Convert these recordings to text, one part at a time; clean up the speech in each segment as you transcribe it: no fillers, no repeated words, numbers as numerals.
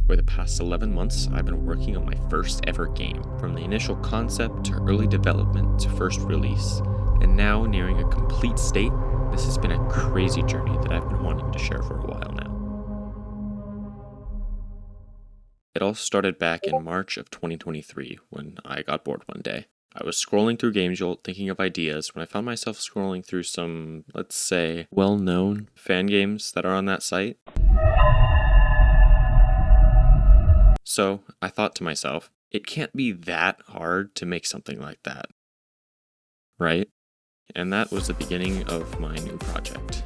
For the past 11 months, I've been working on my first ever game, from the initial concept to early development to first release, and now nearing a complete state. This has been a crazy journey that I've been wanting to share for a while now. It all started back in March of 2023 when I got bored one day. I was scrolling through GameJolt thinking of ideas when I found myself scrolling through some, let's say, well-known fan games that are on that site. So I thought to myself, it can't be that hard to make something like that, right? And that was the beginning of my new project.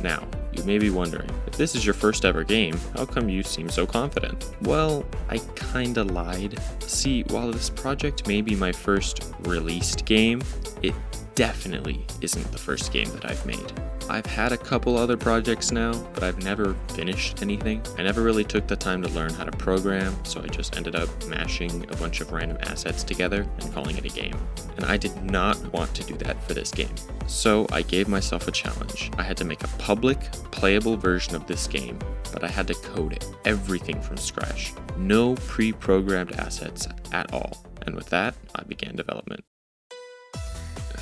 Now, you may be wondering, if this is your first ever game, how come you seem so confident? Well, I kinda lied. See, while this project may be my first released game, it definitely isn't the first game that I've made. I've had a couple other projects now, but I've never finished anything. I never really took the time to learn how to program, so I just ended up mashing a bunch of random assets together and calling it a game. And I did not want to do that for this game. So I gave myself a challenge. I had to make a public, playable version of this game, but I had to code everything from scratch. No pre-programmed assets at all. And with that, I began development.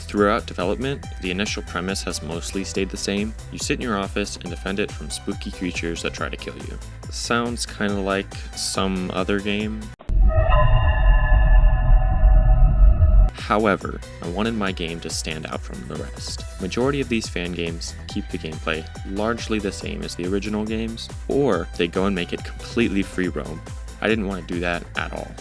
Throughout development, the initial premise has mostly stayed the same. You sit in your office and defend it from spooky creatures that try to kill you. Sounds kinda like some other game. However, I wanted my game to stand out from the rest. Majority of these fan games keep the gameplay largely the same as the original games, or they go and make it completely free roam. I didn't want to do that at all.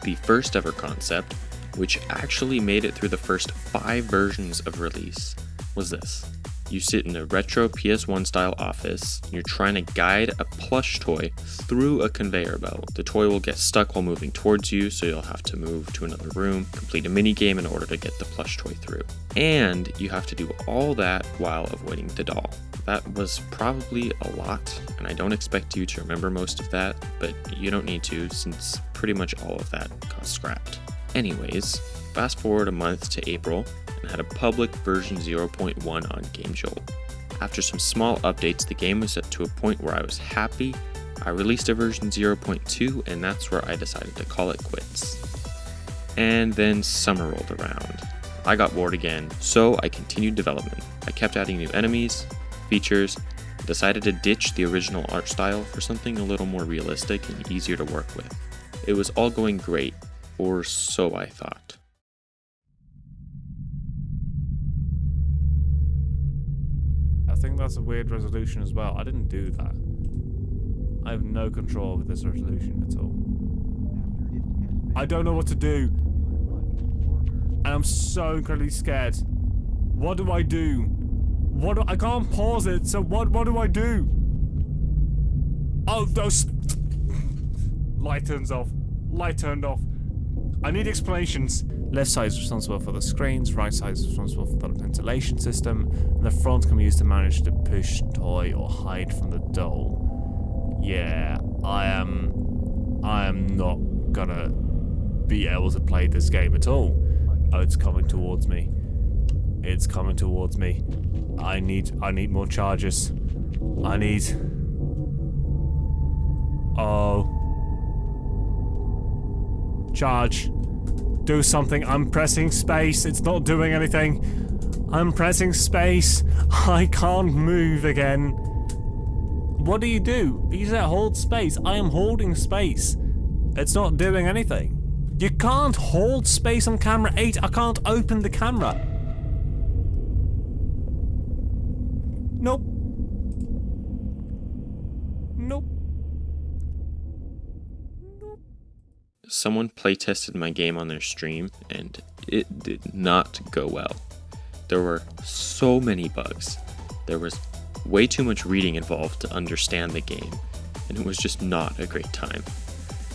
The first ever concept, which actually made it through the first 5 versions of release, was this. You sit in a retro PS1 style office, and you're trying to guide a plush toy through a conveyor belt. The toy will get stuck while moving towards you, so you'll have to move to another room, complete a mini game in order to get the plush toy through. And you have to do all that while avoiding the doll. That was probably a lot, and I don't expect you to remember most of that, but you don't need to, since pretty much all of that got scrapped. Anyways, fast forward a month to April and had a public version 0.1 on GameJolt. After some small updates, the game was to a point where I was happy. I released a version 0.2 and that's where I decided to call it quits. And then summer rolled around. I got bored again, so I continued development. I kept adding new enemies, features, and decided to ditch the original art style for something a little more realistic and easier to work with. It was all going great. Or so I thought. I think that's a weird resolution as well. I didn't do that. I have no control over this resolution at all. I don't know what to do. And I'm so incredibly scared. What do I do? I can't pause it, so what do I do? Oh, those... Light turns off. Light turned off. I need explanations. Left side is responsible for the screens, right side is responsible for the ventilation system, and the front can be used to manage the push toy or hide from the doll. Yeah, I am not gonna be able to play this game at all. Oh, it's coming towards me. It's coming towards me. I need more charges. Oh. Charge. Do something. I'm pressing space. It's not doing anything. I'm pressing space. I can't move again. What do? You said hold space. I am holding space. It's not doing anything. You can't hold space on camera 8. I can't open the camera. Nope. Nope. Someone playtested my game on their stream, and it did not go well. There were so many bugs. There was way too much reading involved to understand the game, and it was just not a great time.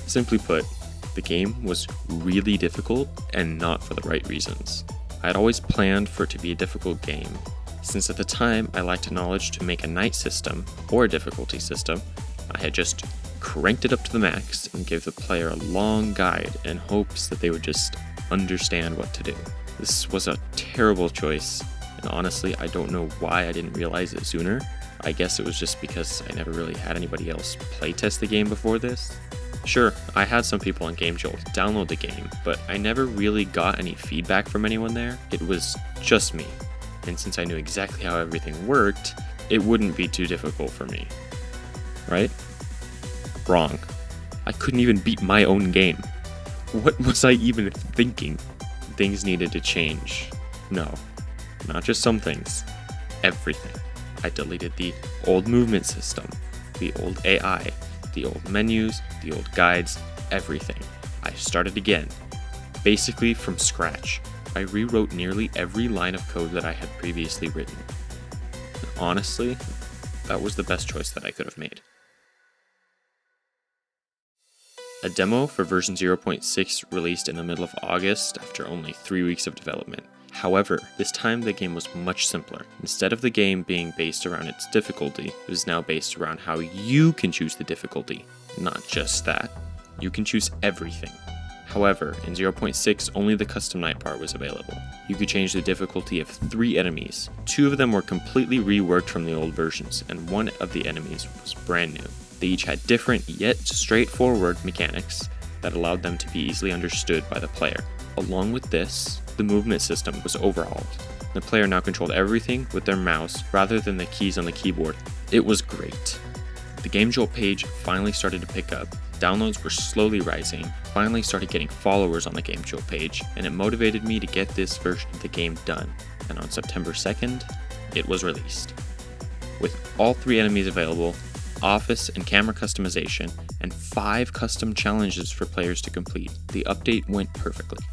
Simply put, the game was really difficult and not for the right reasons. I had always planned for it to be a difficult game, since at the time I lacked knowledge to make a night system or a difficulty system. I had just cranked it up to the max and gave the player a long guide in hopes that they would just understand what to do. This was a terrible choice, and honestly I don't know why I didn't realize it sooner. I guess it was just because I never really had anybody else playtest the game before this. Sure, I had some people on GameJolt download the game, but I never really got any feedback from anyone there. It was just me. And since I knew exactly how everything worked, it wouldn't be too difficult for me. Right? Wrong. I couldn't even beat my own game. What was I even thinking? Things needed to change. No, not just some things. Everything. I deleted the old movement system, the old AI, the old menus, the old guides, everything. I started again, basically from scratch. I rewrote nearly every line of code that I had previously written. Honestly, that was the best choice that I could have made. A demo for version 0.6 released in the middle of August after only 3 weeks of development. However, this time the game was much simpler. Instead of the game being based around its difficulty, it is now based around how you can choose the difficulty. Not just that, you can choose everything. However, in 0.6, only the custom night part was available. You could change the difficulty of 3 enemies. 2 of them were completely reworked from the old versions, and 1 of the enemies was brand new. They each had different yet straightforward mechanics that allowed them to be easily understood by the player. Along with this, the movement system was overhauled. The player now controlled everything with their mouse rather than the keys on the keyboard. It was great. The GameJolt page finally started to pick up. Downloads were slowly rising, finally started getting followers on the GameJolt page, and it motivated me to get this version of the game done. And on September 2nd, it was released. With all 3 enemies available, office and camera customization, and 5 custom challenges for players to complete, the update went perfectly.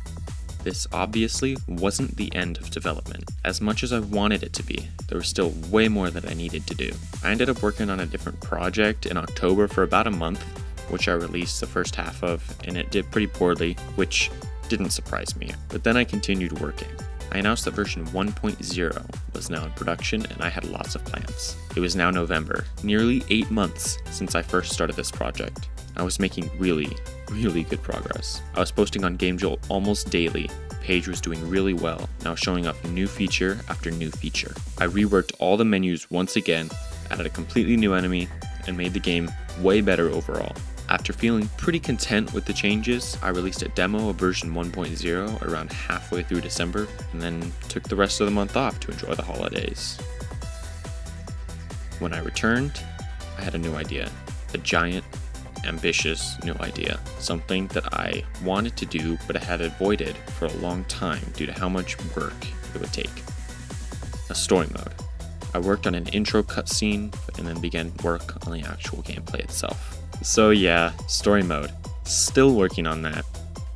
This obviously wasn't the end of development. As much as I wanted it to be, there was still way more that I needed to do. I ended up working on a different project in October for about a month, which I released the first half of, and it did pretty poorly, which didn't surprise me. But then I continued working. I announced that version 1.0 was now in production, and I had lots of plans. It was now November, nearly 8 months since I first started this project. I was making really good progress. I was posting on GameJolt almost daily. The page was doing really well, now showing off new feature after new feature. I reworked all the menus once again, added a completely new enemy, and made the game way better overall. After feeling pretty content with the changes, I released a demo of version 1.0 around halfway through December, and then took the rest of the month off to enjoy the holidays. When I returned, I had a new idea. A giant, ambitious new idea. Something that I wanted to do but I had avoided for a long time due to how much work it would take. A story mode. I worked on an intro cutscene and then began work on the actual gameplay itself. So yeah, story mode. Still working on that.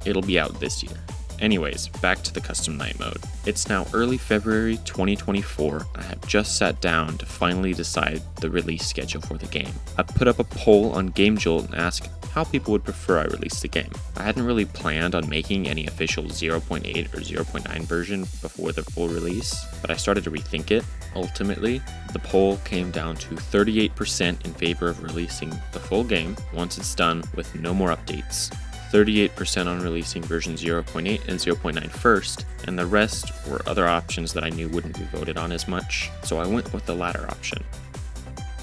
It'll be out this year. Anyways, back to the custom night mode. It's now early February 2024. I have just sat down to finally decide the release schedule for the game. I put up a poll on GameJolt and asked how people would prefer I release the game. I hadn't really planned on making any official 0.8 or 0.9 version before the full release, but I started to rethink it. Ultimately, the poll came down to 38% in favor of releasing the full game once it's done with no more updates. 38% on releasing version 0.8 and 0.9 first, and the rest were other options that I knew wouldn't be voted on as much, so I went with the latter option.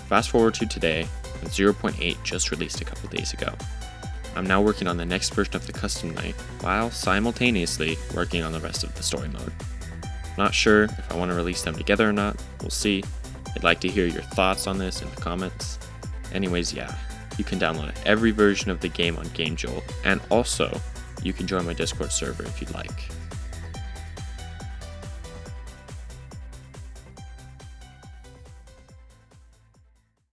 Fast forward to today, and 0.8 just released a couple days ago. I'm now working on the next version of the custom night, while simultaneously working on the rest of the story mode. Not sure if I want to release them together or not, we'll see. I'd like to hear your thoughts on this in the comments. Anyways, yeah. You can download every version of the game on GameJolt, and also, you can join my Discord server if you'd like.